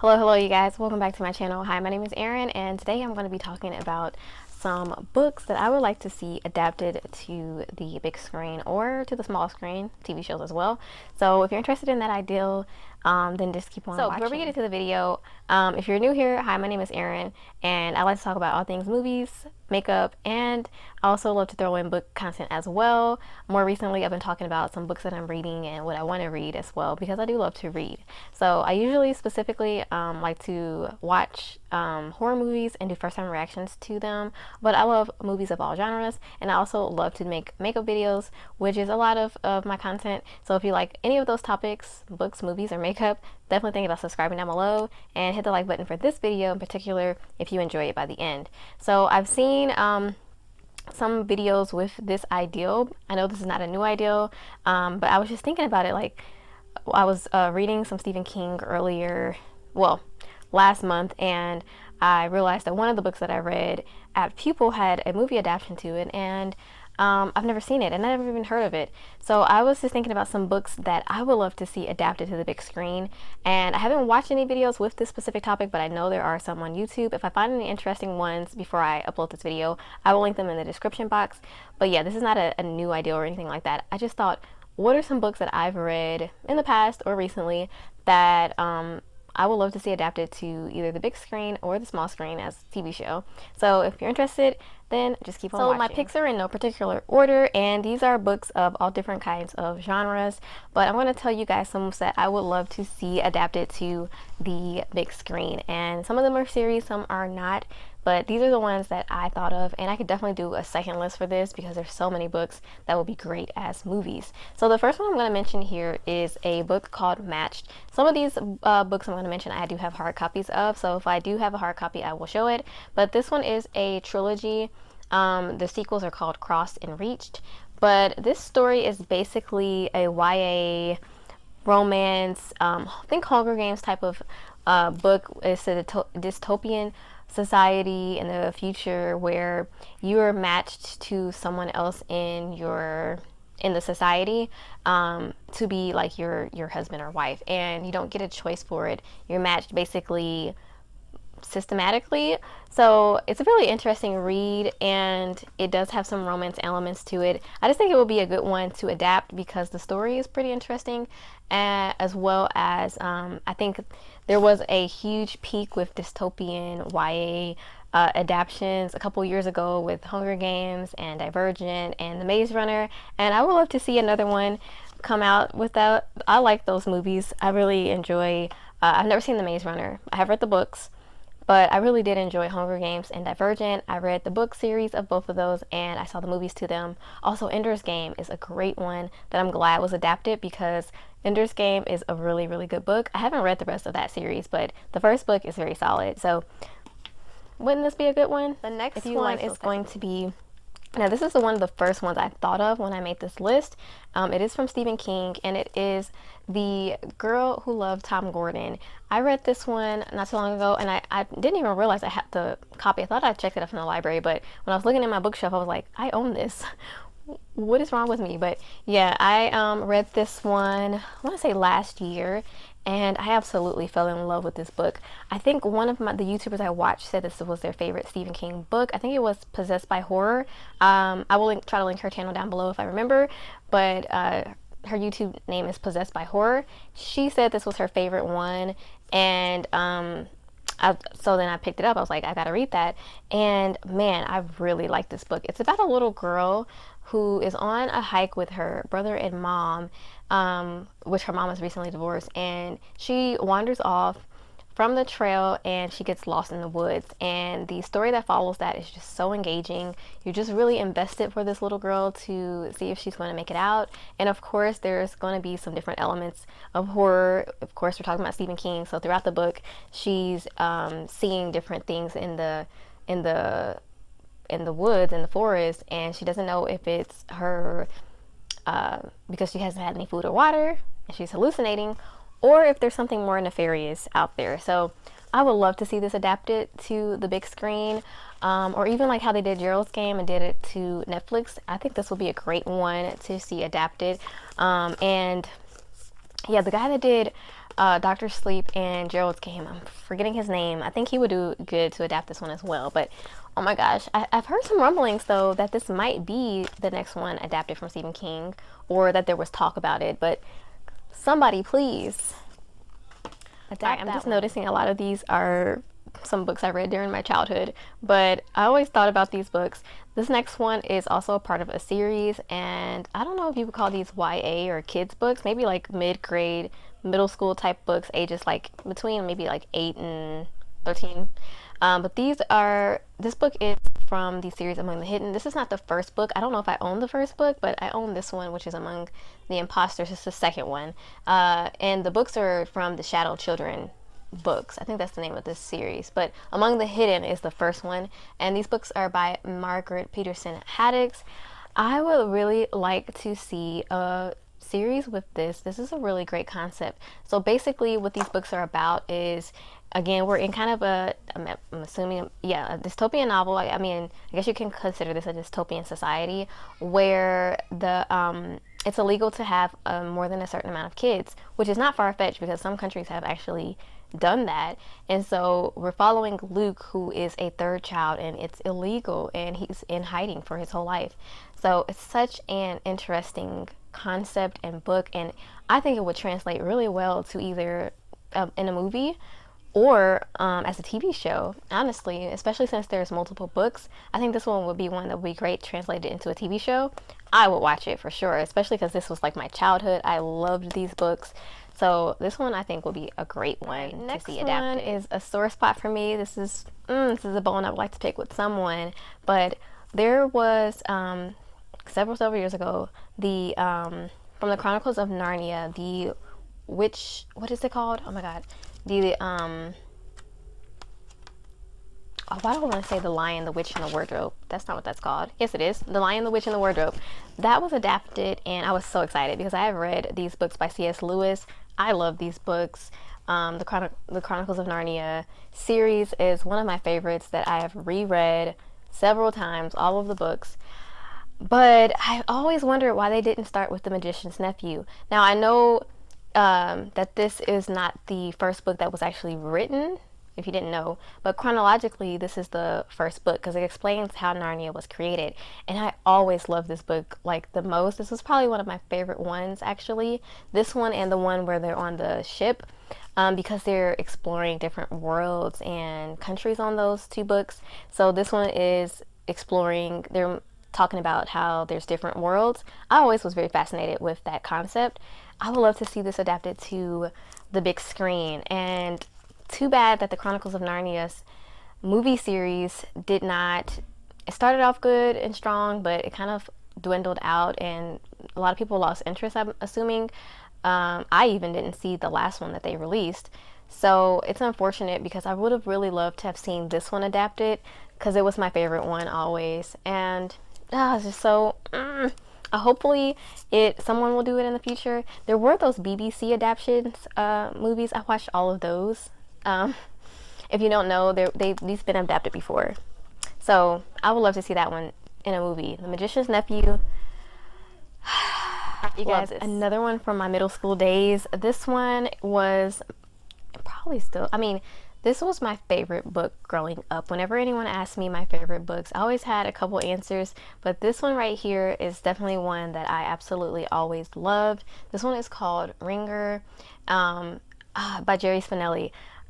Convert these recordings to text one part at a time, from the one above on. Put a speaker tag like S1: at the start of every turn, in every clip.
S1: Hello, you guys. Welcome back to my channel. Hi, my name is Erin, and today I'm going to be talking about some books that I would like to see adapted to the big screen or to the small screen, TV shows as well. So if you're interested in that ideal, then just keep on watching. Before we get into the video, if you're new here, hi, my name is Erin, and I like to talk about all things movies, makeup, and I also love to throw in book content as well. More recently, I've been talking about some books that I'm reading and what I want to read as well, because I do love to read. So I usually specifically like to watch horror movies and do first time reactions to them, but I love movies of all genres, and I also love to make makeup videos, which is a lot of my content. So if you like any of those topics, books, movies, or makeup, definitely think about subscribing down below and hit the like button for this video in particular if you enjoy it by the end. So I've seen some videos with this ideal. I know this is not a new ideal, but I was just thinking about it. Like, I was reading some Stephen King earlier, well, last month, and I realized that one of the books that I read at Pupil had a movie adaptation to it, and I've never seen it, and I've never even heard of it. So I was just thinking about some books that I would love to see adapted to the big screen, and I haven't watched any videos with this specific topic, but I know there are some on YouTube. If I find any interesting ones before I upload this video, I will link them in the description box. But yeah, this is not a new idea or anything like that. I just thought, what are some books that I've read in the past or recently that I would love to see adapted to either the big screen or the small screen as a TV show. So if you're interested, then just keep on watching. So my picks are in no particular order, and these are books of all different kinds of genres, but I'm going to tell you guys some that I would love to see adapted to the big screen. And some of them are series, some are not, but these are the ones that I thought of, and I could definitely do a second list for this because there's so many books that would be great as movies. So the first one I'm going to mention here is a book called Matched. Some of these books I'm going to mention I do have hard copies of, so if I do have a hard copy I will show it, but this one is a trilogy. The sequels are called Crossed and Reached, but this story is basically a YA romance, I think Hunger Games type of book. It's a dystopian society in the future where you are matched to someone else in the society to be like your husband or wife, and you don't get a choice for it. You're matched basically systematically. So it's a really interesting read, and it does have some romance elements to it. I just think it would be a good one to adapt because the story is pretty interesting, as well as I think there was a huge peak with dystopian YA adaptions a couple years ago with Hunger Games and Divergent and The Maze Runner, and I would love to see another one come out with that. I like those movies. I really enjoy I've never seen The Maze Runner. I have read the books, but I really did enjoy Hunger Games and Divergent. I read the book series of both of those, and I saw the movies to them. Also, Ender's Game is a great one that I'm glad was adapted because Ender's Game is a really, really good book. I haven't read the rest of that series, but the first book is very solid. So wouldn't this be a good one? The next one is going to be, now this is one of the first ones I thought of when I made this list. It is from Stephen King, and it is The Girl Who Loved Tom Gordon. I read this one not too long ago, and I didn't even realize I had the copy. I thought I checked it up in the library, but when I was looking at my bookshelf, I was like, I own this. What is wrong with me? But yeah, I read this one, I want to say last year, and I absolutely fell in love with this book. I think one of the YouTubers I watched said this was their favorite Stephen King book. I think it was Possessed by Horror. I will try to link her channel down below if I remember, but her YouTube name is Possessed by Horror. She said this was her favorite one, and so then I picked it up. I was like, I gotta read that, and man, I really like this book. It's about a little girl who is on a hike with her brother and mom, which her mom is recently divorced, and she wanders off from the trail and she gets lost in the woods, and the story that follows that is just so engaging. You're just really invested for this little girl to see if she's going to make it out, and of course there's going to be some different elements of horror. Of course, we're talking about Stephen King, so throughout the book she's seeing different things in the woods, in the forest, and she doesn't know if it's her because she hasn't had any food or water and she's hallucinating, or if there's something more nefarious out there. So I would love to see this adapted to the big screen, or even like how they did Gerald's Game and did it to Netflix. I think this will be a great one to see adapted. And yeah, the guy that did Dr. Sleep and Gerald's Game. I'm forgetting his name. I think he would do good to adapt this one as well. But oh my gosh, I've heard some rumblings though that this might be the next one adapted from Stephen King, or that there was talk about it. But somebody please adapt. I'm just noticing a lot of these are some books I read during my childhood, but I always thought about these books. This next one is also a part of a series, and I don't know if you would call these YA or kids books, maybe like mid-grade, middle school type books, ages like between maybe like 8 and 13. But this book is from the series Among the Hidden. This is not the first book. I don't know if I own the first book, but I own this one, which is Among the Imposters. It's the second one. And the books are from the Shadow Children books. I think that's the name of this series. But Among the Hidden is the first one. And these books are by Margaret Peterson Haddix. I would really like to see a series with this. This is a really great concept. So basically what these books are about is, again, we're in kind of I'm assuming, yeah, a dystopian novel. I mean, I guess you can consider this a dystopian society where it's illegal to have more than a certain amount of kids, which is not far-fetched because some countries have actually done that. And so we're following Luke, who is a third child, and it's illegal, and he's in hiding for his whole life. So it's such an interesting concept and book, and I think it would translate really well to either in a movie or as a TV show, honestly, especially since there's multiple books. I think this one would be one that would be great translated into a TV show. I would watch it for sure, especially because this was like my childhood. I loved these books. So this one I think will be a great one to see adapted. Next one is a sore spot for me. This is a bone I would like to pick with someone, but there was several years ago from the Chronicles of Narnia, what is it called? Oh my god. Why do I want to say The Lion, the Witch, and the Wardrobe? That's not what that's called. Yes, it is. The Lion, the Witch, and the Wardrobe. That was adapted, and I was so excited because I have read these books by C.S. Lewis. I love these books. The Chronicles of Narnia series is one of my favorites that I have reread several times, all of the books. But I always wondered why they didn't start with The Magician's Nephew. Now, I know that this is not the first book that was actually written, if you didn't know, but chronologically this is the first book because it explains how Narnia was created. And I always loved this book like the most. This was probably one of my favorite ones, actually, this one and the one where they're on the ship, because they're exploring different worlds and countries on those two books. So this one is exploring, they're talking about how there's different worlds. I always was very fascinated with that concept. I would love to see this adapted to the big screen, and too bad that the Chronicles of Narnia's movie series did not. It started off good and strong, but it kind of dwindled out, and a lot of people lost interest, I'm assuming. I even didn't see the last one that they released, so it's unfortunate because I would have really loved to have seen this one adapted because it was my favorite one always, and it's just so. Hopefully someone will do it in the future. There were those BBC adaptions movies. I watched all of those. If you don't know, these been adapted before. So I would love to see that one in a movie. The Magician's Nephew. You guys, another one from my middle school days. This one was probably still, this was my favorite book growing up. Whenever anyone asked me my favorite books, I always had a couple answers, but this one right here is definitely one that I absolutely always loved. This one is called Ringer, by Jerry Spinelli.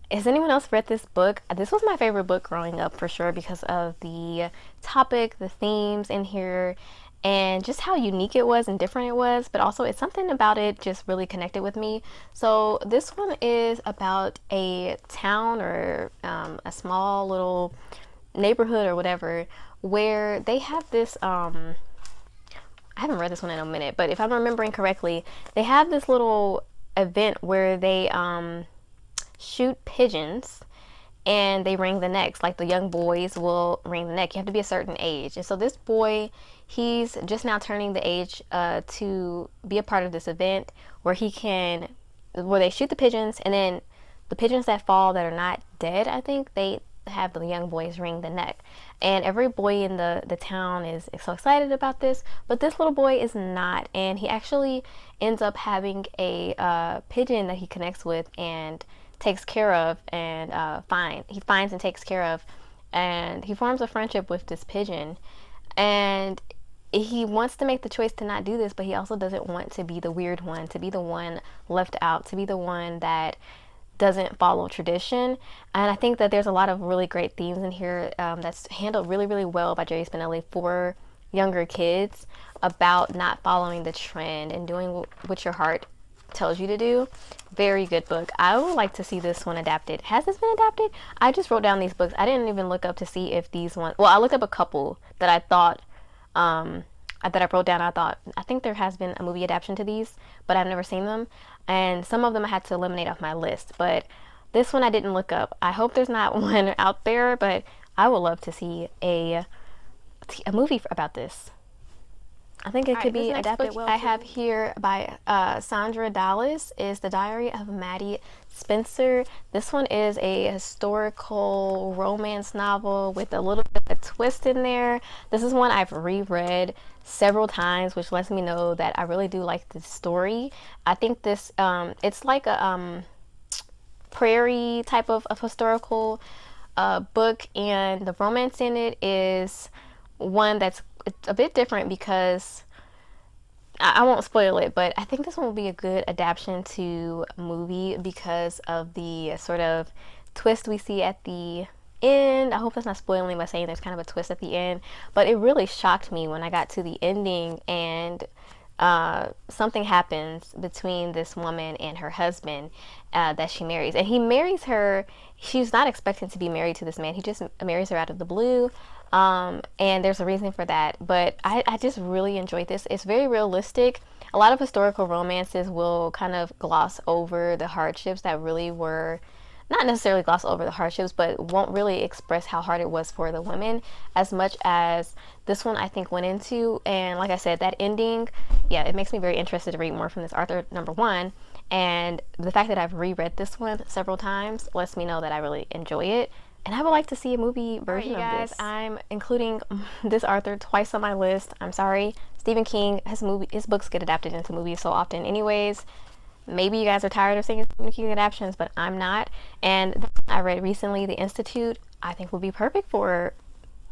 S1: Has anyone else read this book? This was my favorite book growing up for sure because of the topic, the themes in here, and just how unique it was and different it was, but also it's something about it just really connected with me. So this one is about a town or a small little neighborhood or whatever where they have this, I haven't read this one in a minute, but if I'm remembering correctly, they have this little event where they shoot pigeons and they wring the necks. Like the young boys will wring the neck. You have to be a certain age. And so this boy, he's just now turning the age to be a part of this event where they shoot the pigeons, and then the pigeons that fall that are not dead, I think, they have the young boys wring the neck. And every boy in the town is so excited about this, but this little boy is not. And he actually ends up having a pigeon that he connects with and takes care of, and he finds and takes care of, and he forms a friendship with this pigeon. And he wants to make the choice to not do this, but he also doesn't want to be the weird one, to be the one left out, to be the one that doesn't follow tradition. And I think that there's a lot of really great themes in here that's handled really, really well by Jerry Spinelli for younger kids about not following the trend and doing what your heart tells you to do. Very good book. I would like to see this one adapted. Has this been adapted? I just wrote down these books. I didn't even look up to see if these ones, well, I looked up a couple that I thought that I wrote down. I think there has been a movie adaptation to these, but I've never seen them, and some of them I had to eliminate off my list, but this one I didn't look up. I hope there's not one out there, but I would love to see a movie about this. I think it could be adapted well. I have here by Sandra Dallas is The Diary of Maddie Spencer. This one is a historical romance novel with a little bit of a twist in there. This is one I've reread several times, which lets me know that I really do like the story. I think this, it's like a prairie type of historical book, and the romance in it is one that's a bit different because I won't spoil it, but I think this one will be a good adaptation to a movie because of the sort of twist we see at the end. I hope that's not spoiling by saying there's kind of a twist at the end, but it really shocked me when I got to the ending and something happens between this woman and her husband that she marries, and he marries her. She's not expecting to be married to this man. He just marries her out of the blue. And there's a reason for that, but I just really enjoyed this. It's very realistic. A lot of historical romances will kind of gloss over the hardships that really were, not necessarily gloss over the hardships, but won't really express how hard it was for the women as much as this one I think went into. And like I said, that ending, yeah, it makes me very interested to read more from this author, number one. And the fact that I've reread this one several times lets me know that I really enjoy it. And I would like to see a movie version of this. I'm including this author twice on my list. I'm sorry. Stephen King, his books get adapted into movies so often anyways. Maybe you guys are tired of seeing Stephen King adaptations, but I'm not. And the one I read recently, The Institute, I think would be perfect for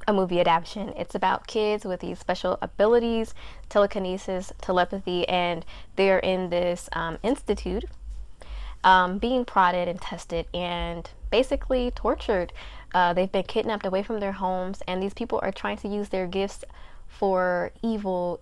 S1: a movie adaptation. It's about kids with these special abilities, telekinesis, telepathy, and they're in this institute being prodded and tested and basically tortured. They've been kidnapped away from their homes, and these people are trying to use their gifts for evil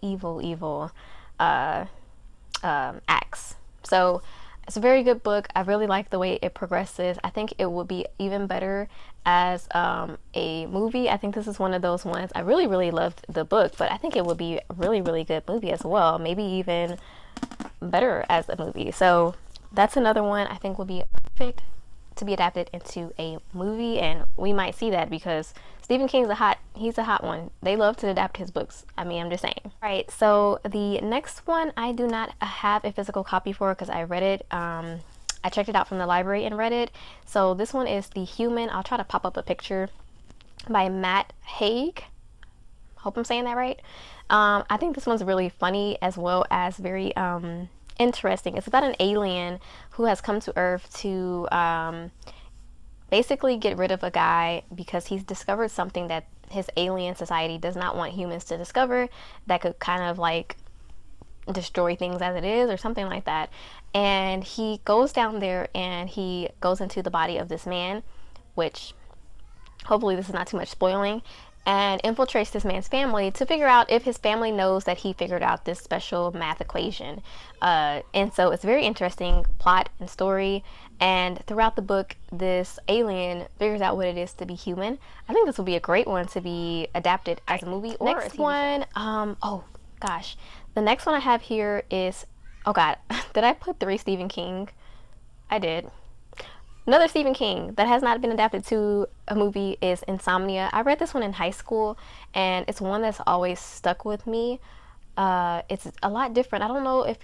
S1: acts. So it's a very good book. I really like the way it progresses. I think it would be even better as a movie. I think this is one of those ones. I really loved the book, but I think it would be a really good movie as well. Maybe even better as a movie. So that's another one I think will be perfect to be adapted into a movie, and we might see that because Stephen King's he's a hot one. They love to adapt his books. I mean, I'm just saying. All right, so the next one I do not have a physical copy for because I read it. I checked it out from the library and read it. So this one is The Human. I'll try to pop up a picture by Matt Haig. Hope I'm saying that right. I think this one's really funny as well as very interesting. It's about an alien who has come to Earth to basically get rid of a guy because he's discovered something that his alien society does not want humans to discover that could kind of like destroy things as it is or something like that. And he goes down there and he goes into the body of this man, which hopefully this is not too much spoiling, and infiltrates this man's family to figure out if his family knows that he figured out this special math equation. And so it's very interesting plot and story, and throughout the book this alien figures out what it is to be human. I think this will be a great one to be adapted as a movie or next a TV one show. Oh gosh, the next one I have here is, oh god, did I put 3 Stephen King? I did. Another Stephen King that has not been adapted to a movie is Insomnia. I read this one in high school, and it's one that's always stuck with me. It's a lot different. I don't know if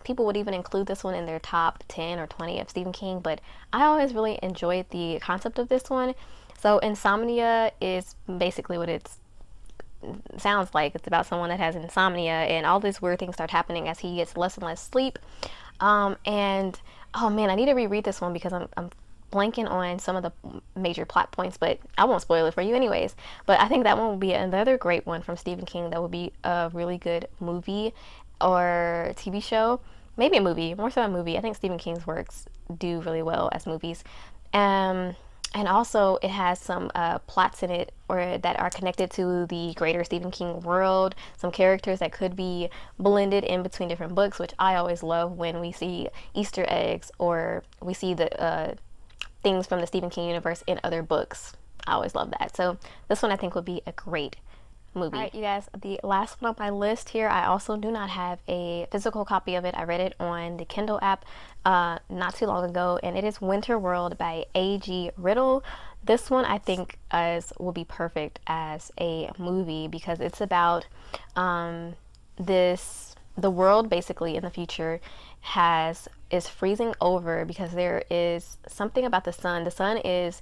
S1: people would even include this one in their top 10 or 20 of Stephen King, but I always really enjoyed the concept of this one. So insomnia is basically what it sounds like. It's about someone that has insomnia, and all these weird things start happening as he gets less and less sleep. And oh man, I need to reread this one because I'm blanking on some of the major plot points, but I won't spoil it for you anyways. But I think that one will be another great one from Stephen King that would be a really good movie or TV show. Maybe a movie, more so a movie. I think Stephen King's works do really well as movies. Um, and also it has some plots in it or that are connected to the greater Stephen King world, some characters that could be blended in between different books, which I always love when we see Easter eggs or we see the things from the Stephen King universe in other books. I always love that. So this one I think would be a great movie. All right, you guys, the last one on my list here, I also do not have a physical copy of it. I read it on the Kindle app not too long ago, and it is Winter World by A.G. Riddle. This one I think will be perfect as a movie because it's about the world basically in the future is freezing over because there is something about the sun. The sun is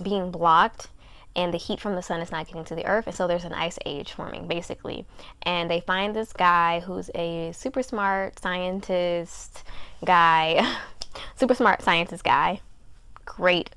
S1: being blocked and the heat from the sun is not getting to the earth, and so there's an ice age forming basically. And they find this guy who's a super smart scientist guy super smart scientist guy. Great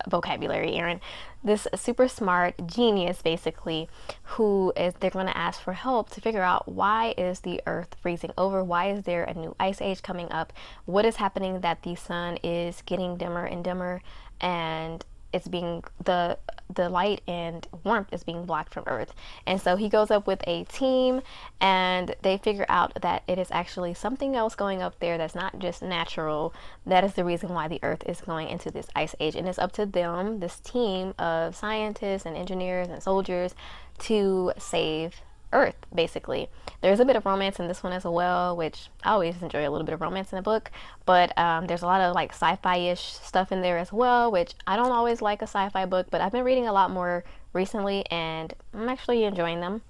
S1: vocabulary, Aaron. This super smart genius basically they're going to ask for help to figure out why is the earth freezing over, why is there a new ice age coming up, what is happening that the sun is getting dimmer and dimmer, and it's being the light and warmth is being blocked from earth. And so he goes up with a team and they figure out that it is actually something else going up there that's not just natural. That is the reason why the earth is going into this ice age, and it's up to them, this team of scientists and engineers and soldiers, to save earth basically. There's a bit of romance in this one as well, which I always enjoy a little bit of romance in a book, but there's a lot of like sci-fi-ish stuff in there as well, which I don't always like a sci-fi book, but I've been reading a lot more recently and I'm actually enjoying them.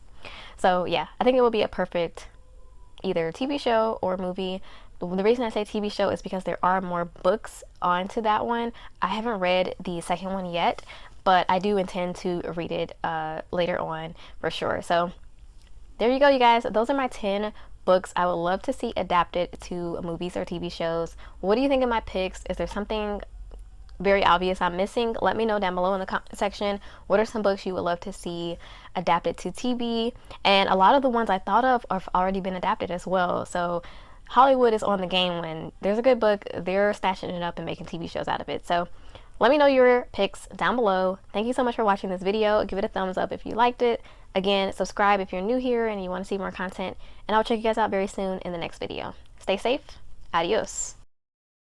S1: So yeah, I think it will be a perfect either TV show or movie. The reason I say TV show is because there are more books onto that one. I haven't read the second one yet, but I do intend to read it later on for sure. So there you go, you guys. Those are my 10 books I would love to see adapted to movies or TV shows. What do you think of my picks? Is there something very obvious I'm missing? Let me know down below in the comment section. What are some books you would love to see adapted to TV? And a lot of the ones I thought of have already been adapted as well. So Hollywood is on the game. When there's a good book, they're stashing it up and making TV shows out of it. So let me know your picks down below. Thank you so much for watching this video. Give it a thumbs up if you liked it. Again, subscribe if you're new here and you want to see more content. And I'll check you guys out very soon in the next video. Stay safe. Adios.